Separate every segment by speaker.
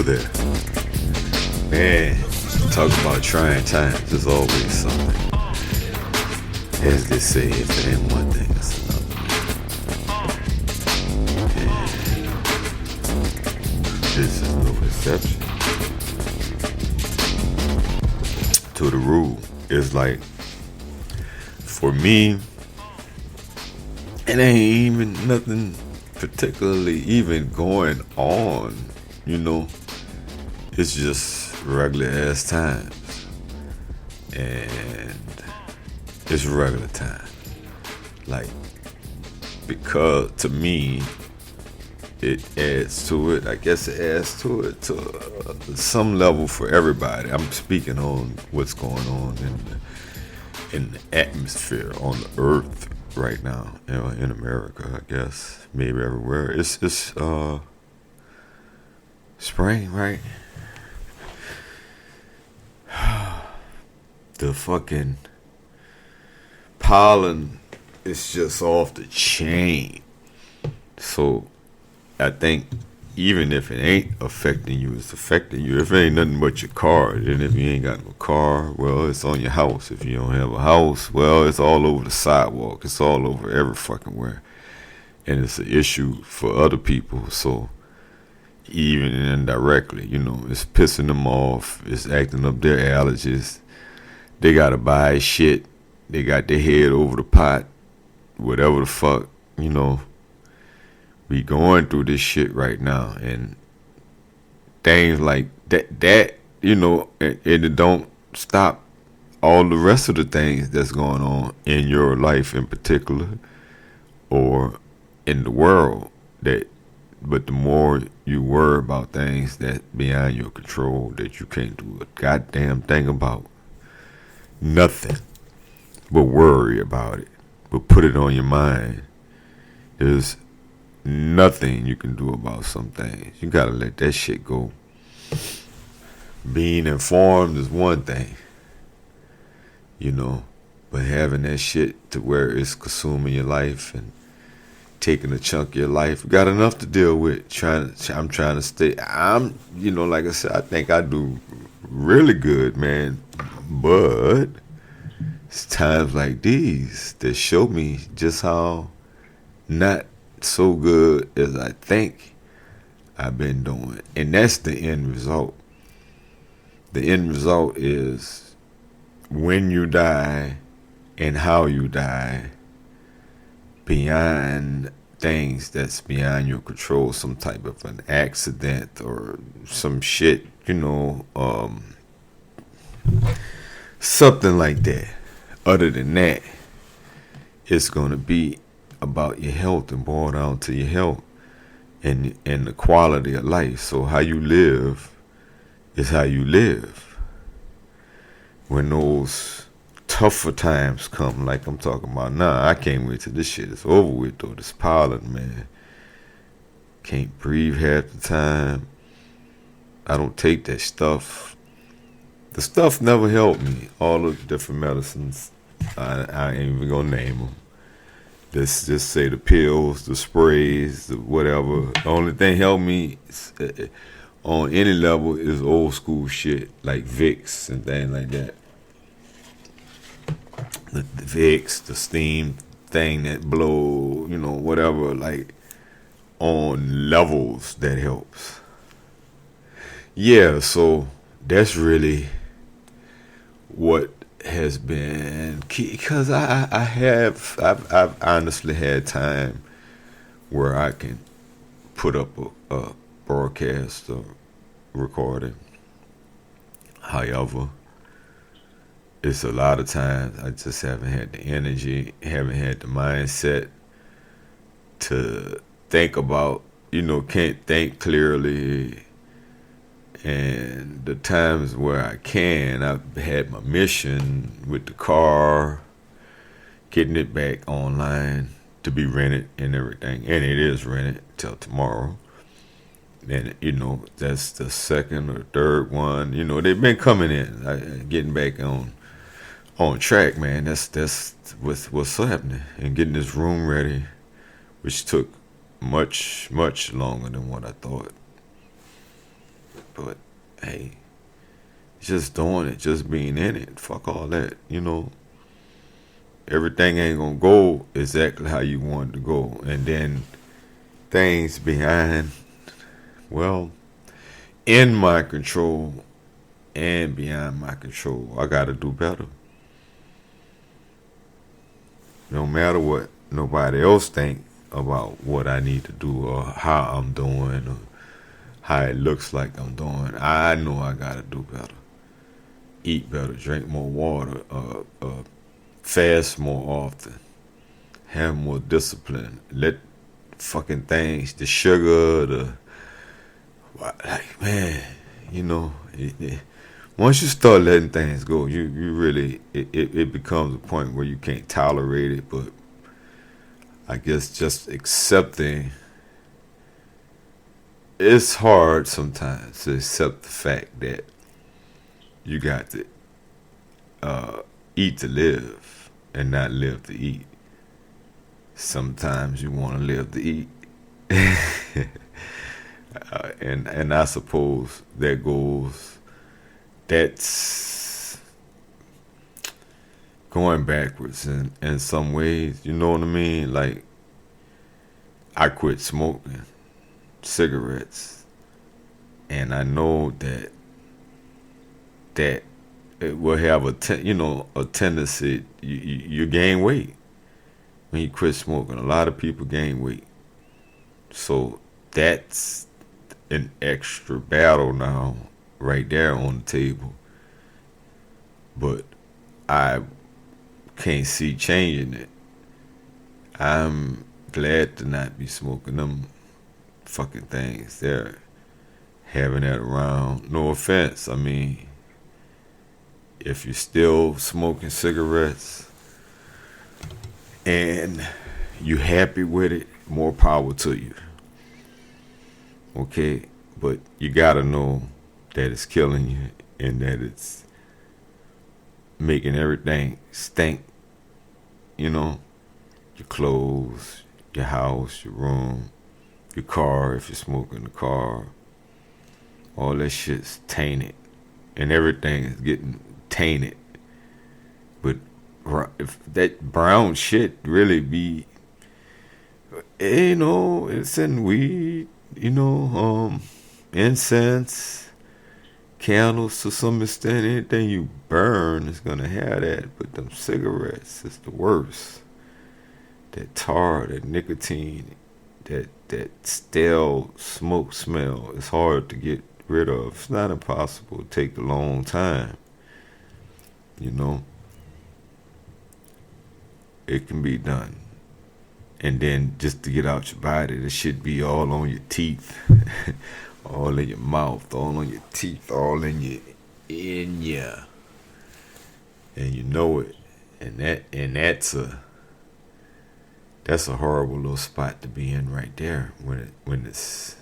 Speaker 1: go there. Man, talk about trying times. There's always something. As they say, if it ain't one thing, it's another. And this is no exception to the rule. It's like, for me, it ain't even nothing particularly even going on, you know. It's just regular ass times. And it's regular time. Like, because to me, it adds to it. I guess it adds to it to some level for everybody. I'm speaking on what's going on in the atmosphere on the earth right now, you know, in America, I guess, maybe everywhere. It's spring, right? The fucking pollen is just off the chain. So I think even if it ain't affecting you, it's affecting you. If it ain't nothing but your car, then if you ain't got no car, well, it's on your house. If you don't have a house, well, it's all over the sidewalk. It's all over every fucking where. And it's an issue for other people. So even indirectly, you know, it's pissing them off. It's acting up their allergies. They gotta buy shit. They got their head over the pot. Whatever the fuck, you know. We going through this shit right now, and things like that, you know, and it don't stop all the rest of the things that's going on in your life in particular, or in the world. But the more you worry about things that beyond your control, that you can't do a goddamn thing about, nothing but worry about it, but put it on your mind. There's nothing you can do about some things. You gotta let that shit go. Being informed is one thing, you know, but having that shit to where it's consuming your life and taking a chunk of your life, you got enough to deal with. I'm trying to stay. You know, like I said, I think I do really good, man. But it's times like these that show me just how not so good as I think I've been doing. And that's the end result. The end result is when you die and how you die, beyond things that's beyond your control, some type of an accident or some shit, you know, something like that. Other than that, it's going to be about your health and boil down to your health and the quality of life. So how you live is how you live. When those tougher times come, like I'm talking about now, I can't wait till this shit is over with, though. This pollen, man. Can't breathe half the time. I don't take that stuff. The stuff never helped me. All the different medicines, I ain't even gonna name them. Just say the pills, the sprays, the whatever. The only thing helped me on any level is old school shit like Vicks and things like that. The Vicks, the steam thing that blow, you know, whatever, like on levels that helps. Yeah, so that's really what has been key, because I've honestly had time where I can put up a broadcast or recording. However, it's a lot of times I just haven't had the energy, haven't had the mindset to think about, you know, can't think clearly. And the times where I can, I've had my mission with the car, getting it back online to be rented and everything. And it is rented till tomorrow. And, you know, that's the second or third one. You know, they've been coming in, getting back on track, man. That's what's happening. And getting this room ready, which took much, much longer than what I thought. But hey, just doing it, just being in it. Fuck all that, Everything ain't gonna go exactly how you want it to go, and then things behind, well, in my control and beyond my control, I gotta do better. No matter what nobody else think about what I need to do or how I'm doing or how it looks like I'm doing, I know I gotta do better. Eat better, drink more water, fast more often, have more discipline. Let fucking things, the sugar, like man, once you start letting things go, you really it becomes a point where you can't tolerate it. But I guess just accepting, it's hard sometimes to accept the fact that you got to eat to live and not live to eat. Sometimes you want to live to eat. And I suppose that's going backwards in some ways, you know what I mean? Like, I quit smoking cigarettes, and I know that it will have a tendency, you gain weight when you quit smoking. A lot of people gain weight, so that's an extra battle now right there on the table. But I can't see changing it. I'm glad to not be smoking them fucking things. They're having that around. No offense. I mean, if you're still smoking cigarettes and you happy with it, more power to you. Okay? But you gotta know that it's killing you and that it's making everything stink. Your clothes, your house, your room, your car, if you're smoking the car. All that shit's tainted. And everything is getting tainted. But if that brown shit really be, it's in weed, incense, candles to some extent. Anything you burn is gonna have that. But them cigarettes is the worst. That tar, that nicotine, that stale smoke smell is hard to get rid of. It's not impossible. It take a long time. It can be done. And then just to get out your body, this should be all on your teeth, all in your mouth, all on your teeth, all in ya. And you know it. And that's a horrible little spot to be in right there when it's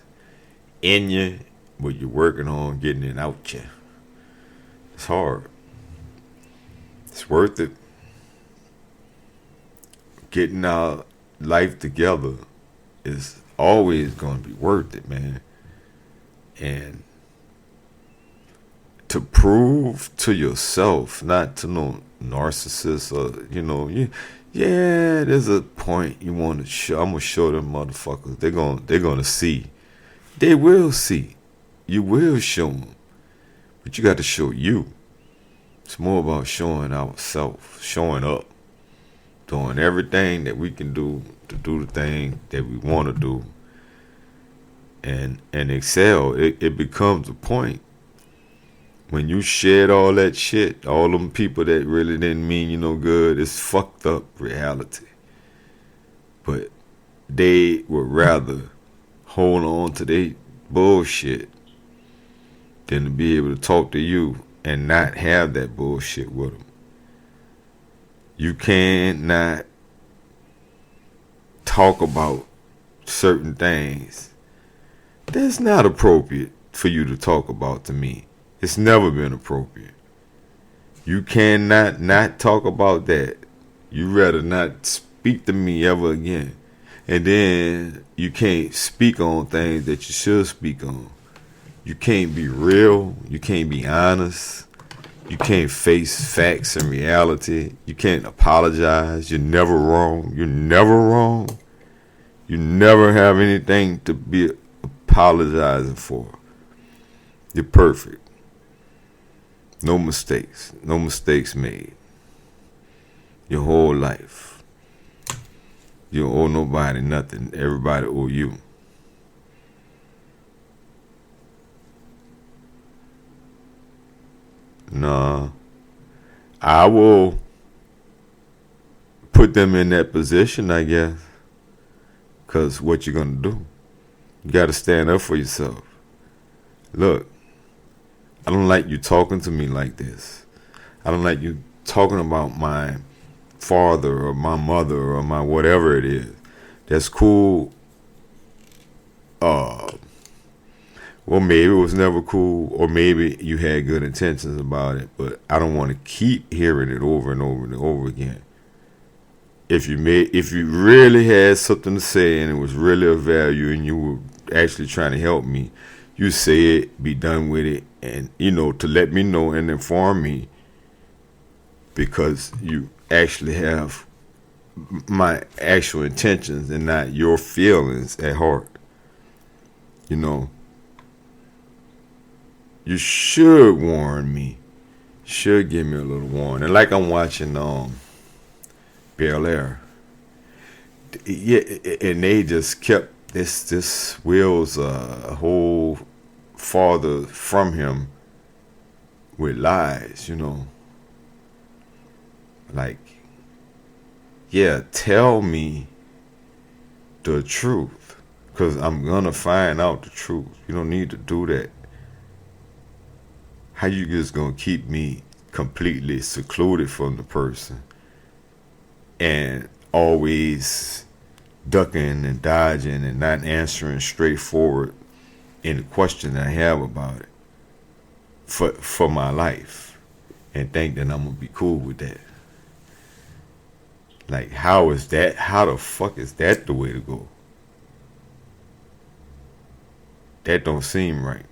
Speaker 1: in you, but you're working on getting it out you. It's hard. It's worth it. Getting our life together is always going to be worth it, man. And to prove to yourself, not to no narcissist or, yeah, there's a point you want to show. I'm going to show them motherfuckers. They're gonna see. They will see. You will show them. But you got to show you. It's more about showing ourselves, showing up, doing everything that we can do to do the thing that we want to do, and excel. It becomes a point when you shed all that shit, all them people that really didn't mean you no good. It's fucked up reality. But they would rather hold on to their bullshit than to be able to talk to you and not have that bullshit with them. You cannot talk about certain things that's not appropriate for you to talk about to me. It's never been appropriate. You cannot not talk about that. You rather not speak to me ever again. And then you can't speak on things that you should speak on. You can't be real. You can't be honest. You can't face facts and reality. You can't apologize. You're never wrong. You're never wrong. You never have anything to be apologizing for. You're perfect. No mistakes. No mistakes made. Your whole life. You don't owe nobody nothing. Everybody owe you. Nah. I will put them in that position, I guess. Because what you going to do? You got to stand up for yourself. Look, I don't like you talking to me like this. I don't like you talking about my father or my mother or my whatever it is. That's cool. Well, maybe it was never cool, or maybe you had good intentions about it, but I don't want to keep hearing it over and over and over again. If you really had something to say and it was really of value and you were actually trying to help me, you say it, be done with it, and to let me know and inform me, because you actually have my actual intentions and not your feelings at heart. You should warn me. Should give me a little warning. Like I'm watching Bel Air. Yeah, and they just kept this Will's whole father from him with lies, Like, yeah, tell me the truth, because I'm gonna find out the truth. You don't need to do that. How you just gonna keep me completely secluded from the person and always ducking and dodging and not answering straightforward any question I have about it for my life, and think that I'm gonna be cool with that? Like, how is that? How the fuck is that the way to go? That don't seem right.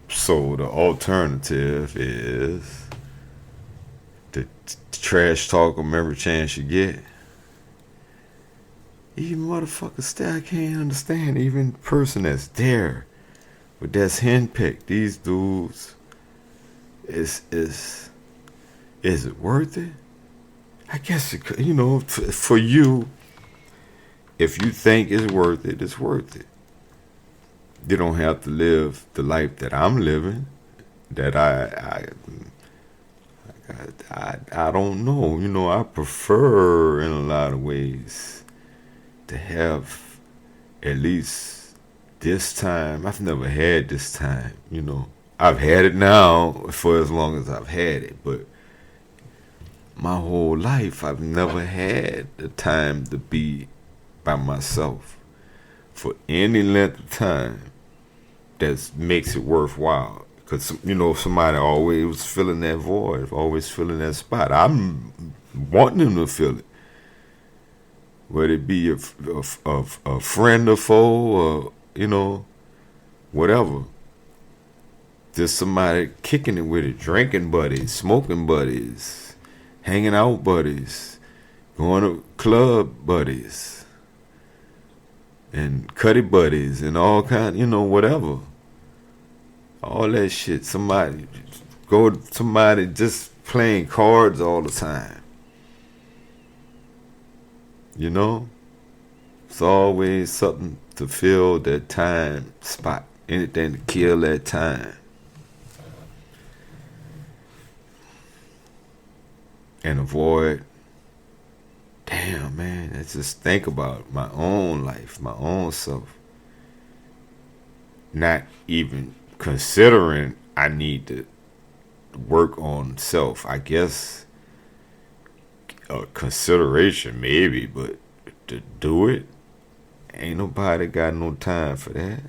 Speaker 1: So the alternative is to trash talk them every chance you get. Even motherfuckers still, I can't understand. Even the person that's there, but that's henpecked. These dudes, is it worth it? I guess it could, for you, if you think it's worth it, it's worth it. You don't have to live the life that I'm living, that I don't know. I prefer in a lot of ways to have at least this time. I've never had this time, I've had it now for as long as I've had it, but my whole life I've never had the time to be by myself for any length of time that makes it worthwhile. Because, somebody always was filling that void, always filling that spot. I'm wanting them to fill it. Whether it be a friend or foe or, whatever. Just somebody kicking it with it, drinking buddies, smoking buddies, hanging out buddies, going to club buddies, and cutty buddies, and all kind, whatever. All that shit. Somebody just playing cards all the time. It's always something to fill that time spot. Anything to kill that time. And avoid. Damn, man. I just think about my own life, my own self. Not even considering I need to work on self. I guess consideration maybe, but to do it, ain't nobody got no time for that.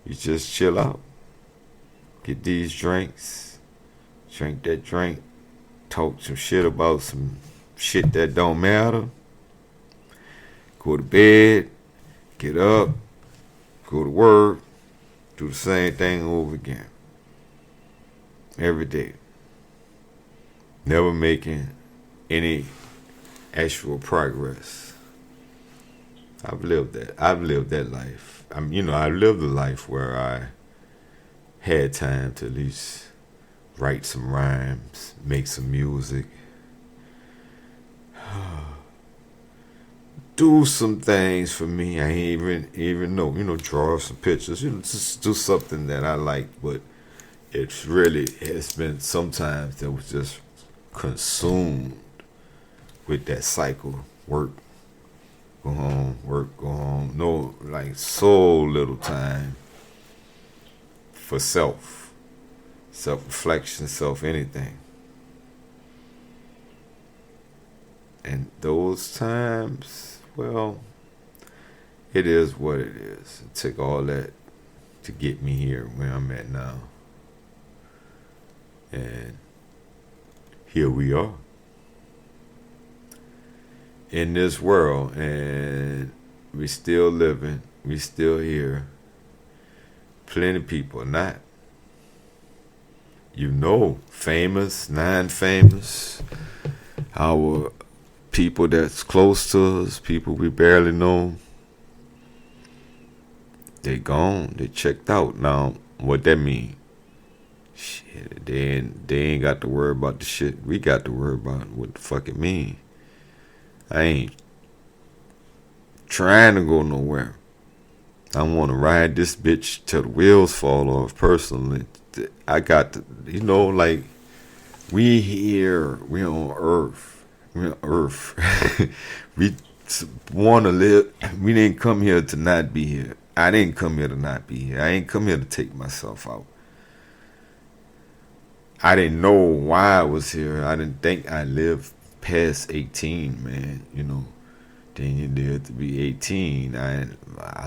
Speaker 1: You just chill out, get these drinks, drink that drink, talk some shit about some shit that don't matter, go to bed, get up, go to work, do the same thing over again. Every day. Never making any actual progress. I've lived that life. I lived a life where I had time to at least write some rhymes, make some music, do some things for me. I ain't even know, draw some pictures, just do something that I like. But has been sometimes that was just consumed with that cycle. Work, go home, work, go home. No, like so little time for self-reflection, anything. And those times, well, it is what it is. It took all that to get me here where I'm at now. And here we are in this world, and we still living, we still here. Plenty of people are not. Famous, non-famous, our people that's close to us, people we barely know, they gone, they checked out. Now, what that mean? Shit, they ain't got to worry about the shit we got to worry about. What the fuck it mean? I ain't trying to go nowhere. I want to ride this bitch till the wheels fall off personally. I got to, like, we here, we on Earth. We're on Earth. We want to live. We didn't come here to not be here. I didn't come here to not be here. I ain't come here to take myself out. I didn't know why I was here. I didn't think I lived past 18, man. Then you live to be 18.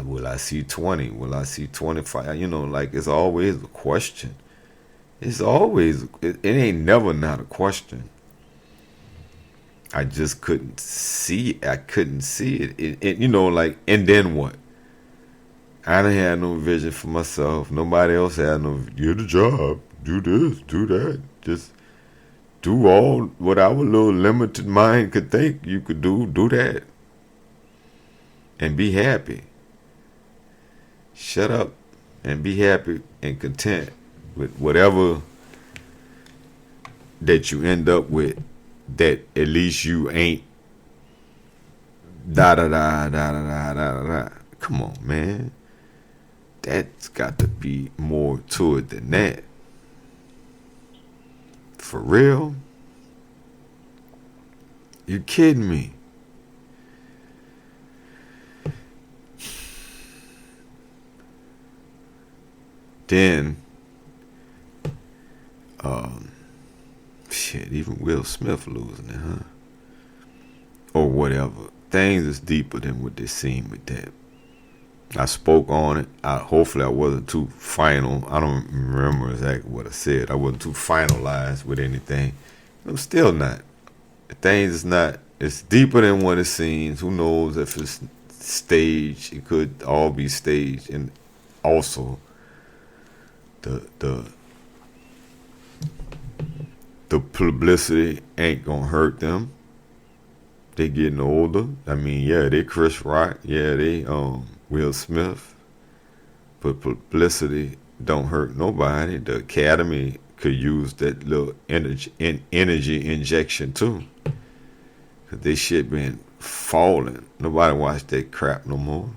Speaker 1: Will I see 20? Will I see 25? Like, it's always a question. It's always, it ain't never not a question. I just couldn't see it. I couldn't see it. And then what? I didn't have no vision for myself. Nobody else had no, get a job, do this, do that. Just do all what our little limited mind could think you could do that. And be happy. Shut up and be happy and content with whatever that you end up with, that at least you ain't da da da da da da da da. Come on, man. That's got to be more to it than that. For real? You kidding me? Then, even Will Smith losing it, huh? Or whatever. Things is deeper than what they seem with that. I spoke on it. Hopefully I wasn't too final. I don't remember exactly what I said. I wasn't too finalized with anything. I'm still not. Things is not. It's deeper than what it seems. Who knows if it's staged? It could all be staged. And also, the publicity ain't gonna hurt them. They getting older. I mean, yeah, they Chris Rock. Yeah, they Will Smith. But publicity don't hurt nobody. The Academy could use that little energy injection too. Cause they shit been falling. Nobody watch that crap no more.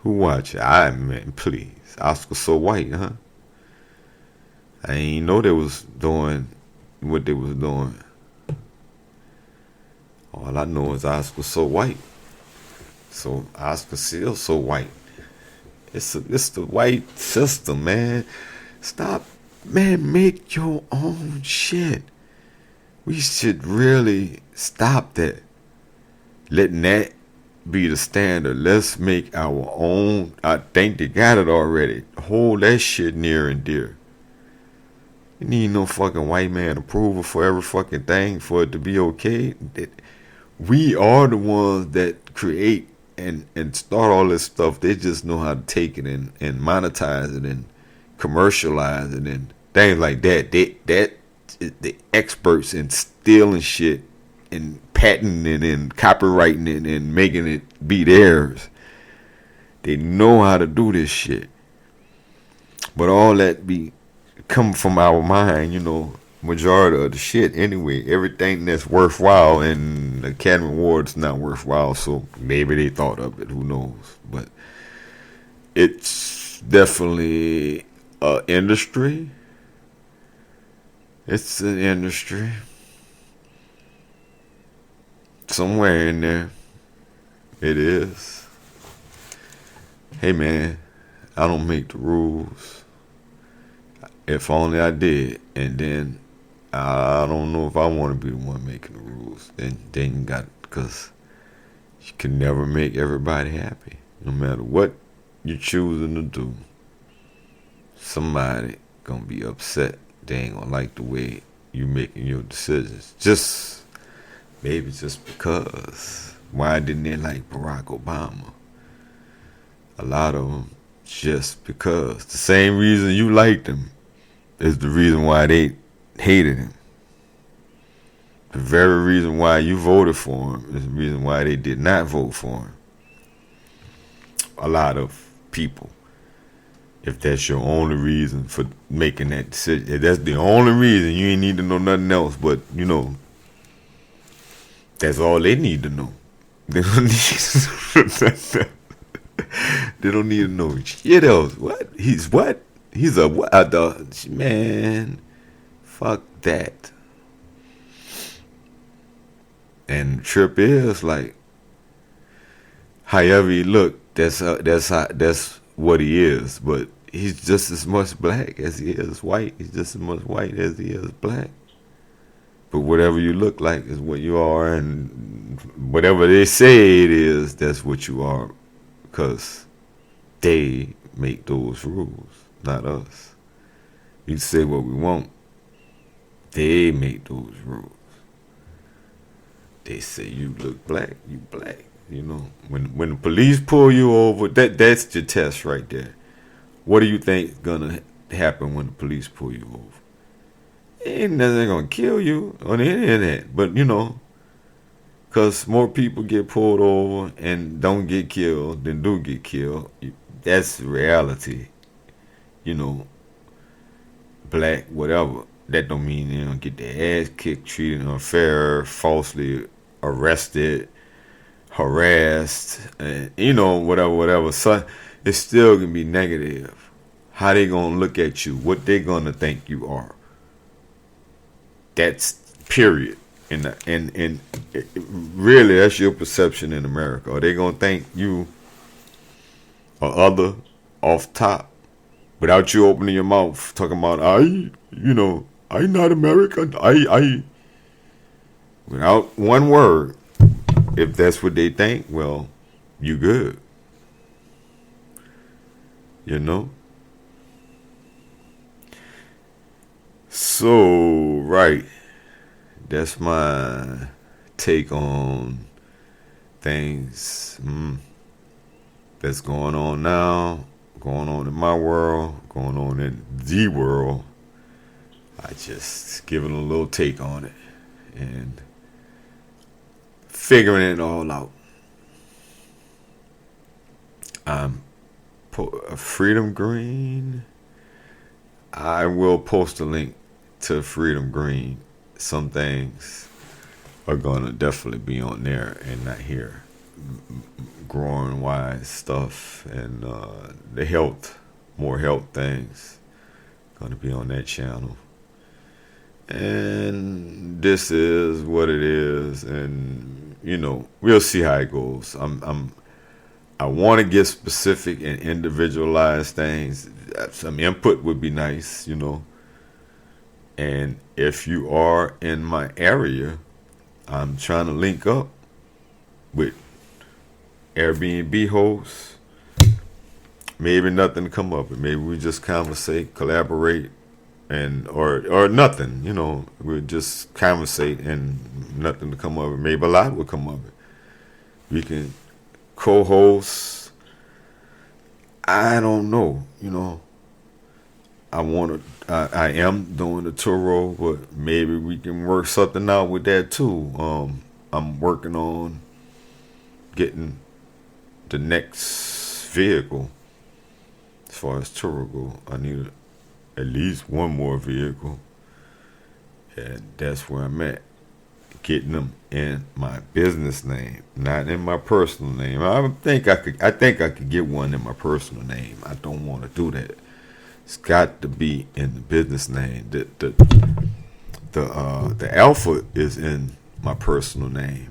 Speaker 1: Who watch it? Man, please. Oscar so white, huh? I ain't know they was doing what they was doing. All I know is Oscar so white. So Oscar still so white. It's the white system, man. Stop, man. Make your own shit. We should really stop that. Letting that be the standard. Let's make our own. I think they got it already. Hold that shit near and dear. You need no fucking white man approval for every fucking thing for it to be okay. We are the ones that create and start all this stuff. They just know how to take it and monetize it and commercialize it and things like that. The experts in stealing shit and patenting it and copyrighting it and making it be theirs. They know how to do this shit. But all that be come from our mind, majority of the shit anyway. Everything that's worthwhile, and the Academy Award's not worthwhile, so maybe they thought of it, who knows. But it's definitely an industry. It's an industry. Somewhere in there, it is. Hey man, I don't make the rules. If only I did, and then I don't know if I want to be the one making the rules. Then you got, because you can never make everybody happy, no matter what you're choosing to do. Somebody gonna be upset. They ain't gonna like the way you making your decisions. Maybe just because. Why didn't they like Barack Obama? A lot of them just because. The same reason you liked him is the reason why they hated him. The very reason why you voted for him is the reason why they did not vote for him. A lot of people. If that's your only reason for making that decision, if that's the only reason, you ain't need to know nothing else. But that's all they need to know. They don't need. They don't need to know shit else. What? He's what? He's a what? Man, fuck that. And the trip is like, however he look, that's what he is. But he's just as much black as he is white. He's just as much white as he is black. But whatever you look like is what you are, and whatever they say it is, that's what you are, because they make those rules, not us. We say what we want. They make those rules. They say you look black, you black. When the police pull you over, that's your test right there. What do you think is gonna happen when the police pull you over? Ain't nothing gonna kill you on the internet, but because more people get pulled over and don't get killed than do get killed. That's reality. Black, whatever. That don't mean they don't get their ass kicked, treated unfair, falsely arrested, harassed, and whatever. So it's still gonna be negative. How they gonna look at you? What they gonna think you are? That's period. And really, that's your perception in America. Are they gonna think you or other off top without you opening your mouth talking about I not American. I without one word. If that's what they think, well, you good. So, right. That's my take on things that's going on now, going on in my world, going on in the world. I just giving a little take on it and figuring it all out. I'm Freedom Green. I will post a link to Freedom Green. Some things are gonna definitely be on there and not here. Growing wise stuff and the more health things gonna be on that channel. And this is what it is, and we'll see how it goes. I want to get specific and individualize things. Some input would be nice, And if you are in my area, I'm trying to link up with Airbnb hosts. Maybe nothing to come up with. Maybe we just conversate, collaborate, and or nothing. We'll just conversate and nothing to come up with. Maybe a lot will come up with. We can co-host. I don't know. I am doing the Turo, but maybe we can work something out with that too. I'm working on getting the next vehicle. As far as Turo go, I need at least one more vehicle, and that's where I'm at. Getting them in my business name, not in my personal name. I think I could get one in my personal name. I don't want to do that. It's got to be in the business name. The alpha is in my personal name,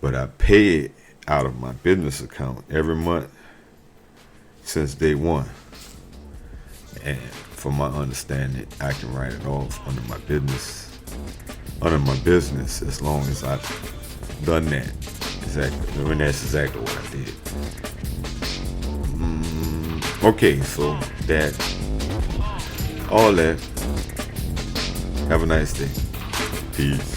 Speaker 1: but I pay it out of my business account every month since day one. And from my understanding, I can write it off under my business as long as I've done that. Exactly. And that's exactly what I did. Okay, so all that. Have a nice day. Peace.